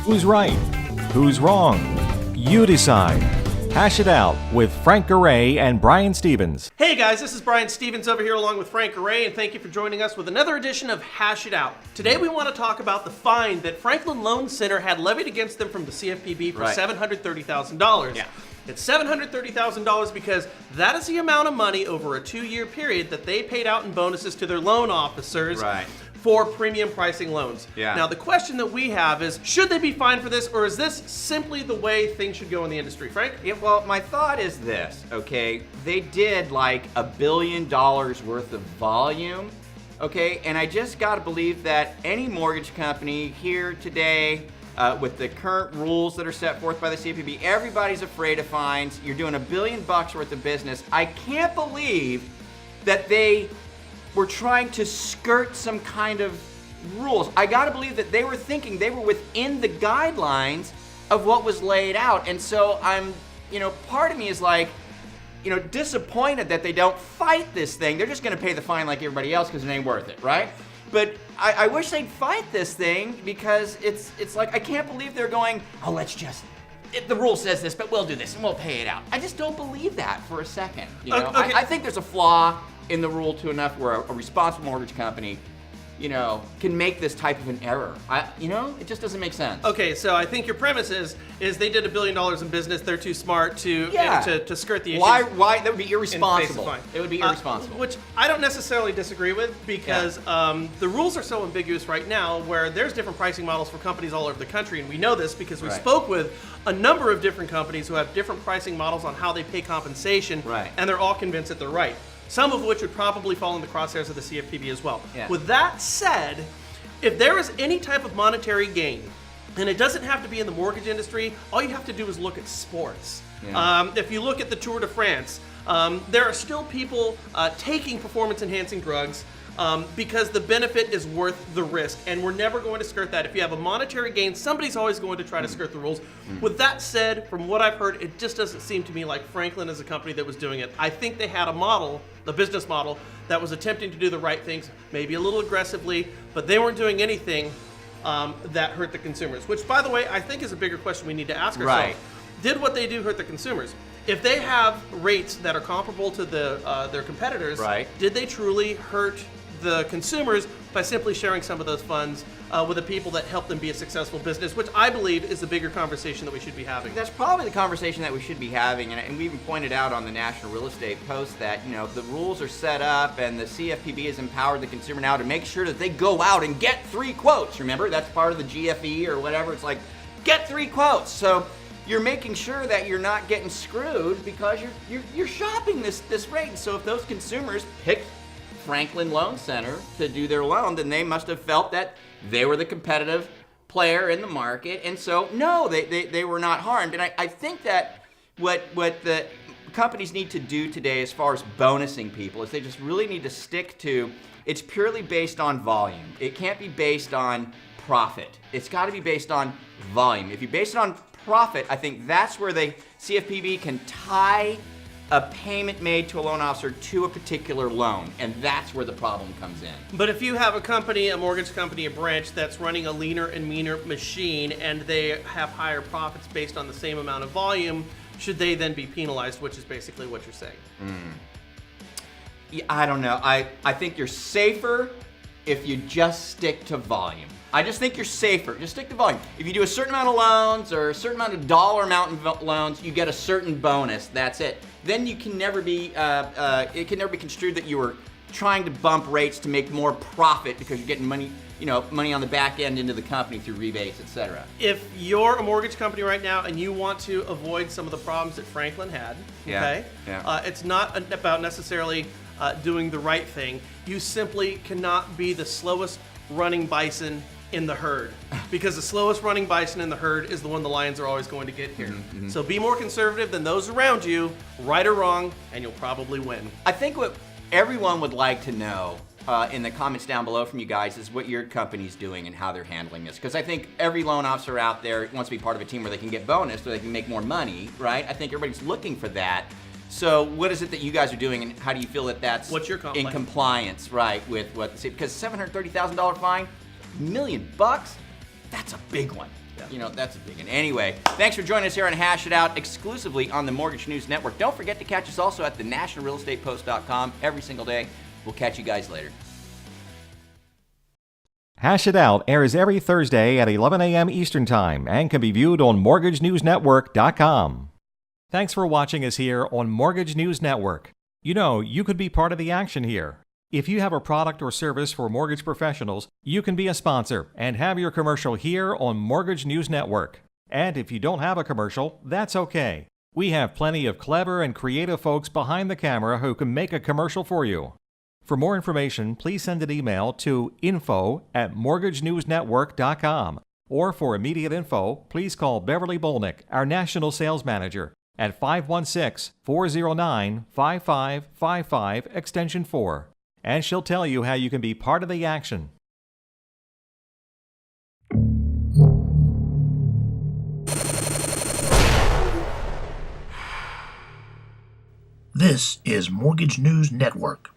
Who's right? Who's wrong? You decide. Hash it out with Frank Garay and Brian Stevens. Hey guys, this is Brian Stevens over here along with Frank Garay, and thank you for joining us with another edition of Hash It Out. Today we want to talk about the fine that Franklin Loan Center had levied against them from the CFPB for $730,000. Yeah. It's $730,000 because that is the amount of money over a 2-year period that they paid out in bonuses to their loan officers. Right. For premium pricing loans. Yeah. Now the question that we have is, should they be fined for this, or is this simply the way things should go in the industry? Frank? Yeah, well, my thought is this, okay? They did like $1 billion worth of volume, okay? And I just gotta believe that any mortgage company here today, with the current rules that are set forth by the CFPB, everybody's afraid of fines. You're doing $1 billion worth of business. I can't believe that they were trying to skirt some kind of rules. I gotta believe that they were thinking they were within the guidelines of what was laid out. And so I'm, part of me is like, disappointed that they don't fight this thing. They're just gonna pay the fine like everybody else because it ain't worth it, right? But I wish they'd fight this thing because it's like, I can't believe they're going, the rule says this, but we'll do this and we'll pay it out. I just don't believe that for a second. Okay. I think there's a flaw in the rule to enough where a responsible mortgage company, can make this type of an error. It just doesn't make sense. Okay, so I think your premise is they did $1 billion in business. They're too smart to skirt the issue. Why? That would be irresponsible. It would be irresponsible. Which I don't necessarily disagree with because the rules are so ambiguous right now where there's different pricing models for companies all over the country, and we know this because we spoke with a number of different companies who have different pricing models on how they pay compensation, and they're all convinced that they're right. Some of which would probably fall in the crosshairs of the CFPB as well. Yeah. With that said, if there is any type of monetary gain, and it doesn't have to be in the mortgage industry, all you have to do is look at sports. Yeah. If you look at the Tour de France, there are still people taking performance-enhancing drugs because the benefit is worth the risk, and we're never going to skirt that. If you have a monetary gain, somebody's always going to try to skirt the rules. With that said, from what I've heard, it just doesn't seem to me like Franklin is a company that was doing it. I think they had a model, the business model, that was attempting to do the right things, maybe a little aggressively, but they weren't doing anything that hurt the consumers, which, by the way, I think is a bigger question we need to ask ourselves. Right. Did what they do hurt the consumers? If they have rates that are comparable to their competitors, did they truly hurt the consumers by simply sharing some of those funds with the people that help them be a successful business, which I believe is the bigger conversation that we should be having. That's probably the conversation that we should be having, and we even pointed out on the National Real Estate Post that, the rules are set up and the CFPB has empowered the consumer now to make sure that they go out and get 3 quotes. Remember, that's part of the GFE or whatever. It's like, get 3 quotes. So you're making sure that you're not getting screwed because you're shopping this rate. And so if those consumers pick Franklin Loan Center to do their loan, then they must have felt that they were the competitive player in the market, and so no, they were not harmed. And I think that what the companies need to do today as far as bonusing people is they just really need to stick to, it's purely based on volume. It can't be based on profit. It's got to be based on volume. If you base it on profit, I think that's where the CFPB can tie a payment made to a loan officer to a particular loan, and that's where the problem comes in. But if you have a company, a mortgage company, a branch that's running a leaner and meaner machine and they have higher profits based on the same amount of volume, should they then be penalized, which is basically what you're saying? Yeah, I don't know. I think you're safer if you just stick to volume. I just think you're safer. Just stick to volume. If you do a certain amount of loans or a certain amount of dollar amount in loans, you get a certain bonus. That's it. Then you can never be, it can never be construed that you were trying to bump rates to make more profit because you're getting money, money on the back end into the company through rebates, etc. If you're a mortgage company right now and you want to avoid some of the problems that Franklin had, it's not about necessarily doing the right thing. You simply cannot be the slowest running bison in the herd, because the slowest running bison in the herd is the one the lions are always going to get here. So be more conservative than those around you, right or wrong, and you'll probably win. I think what everyone would like to know in the comments down below from you guys is what your company's doing and how they're handling this, because I think every loan officer out there wants to be part of a team where they can get bonus, so they can make more money, right? I think everybody's looking for that. So what is it that you guys are doing, and how do you feel that that's What's your in compliance, right, with what the, because $730,000 fine, $1 million, that's a big one. Yeah. that's a big one. Anyway, thanks for joining us here on Hash It Out, exclusively on the Mortgage News Network. Don't forget to catch us also at the nationalrealestatepost.com every single day. We'll catch you guys later. Hash It Out airs every Thursday at 11 a.m. Eastern Time and can be viewed on MortgageNewsNetwork.com. Thanks for watching us here on Mortgage News Network. You could be part of the action here. If you have a product or service for mortgage professionals, you can be a sponsor and have your commercial here on Mortgage News Network. And if you don't have a commercial, that's okay. We have plenty of clever and creative folks behind the camera who can make a commercial for you. For more information, please send an email to info@mortgagenewsnetwork.com. Or for immediate info, please call Beverly Bolnick, our National Sales Manager, at 516-409-5555, extension 4. And she'll tell you how you can be part of the action. This is Mortgage News Network.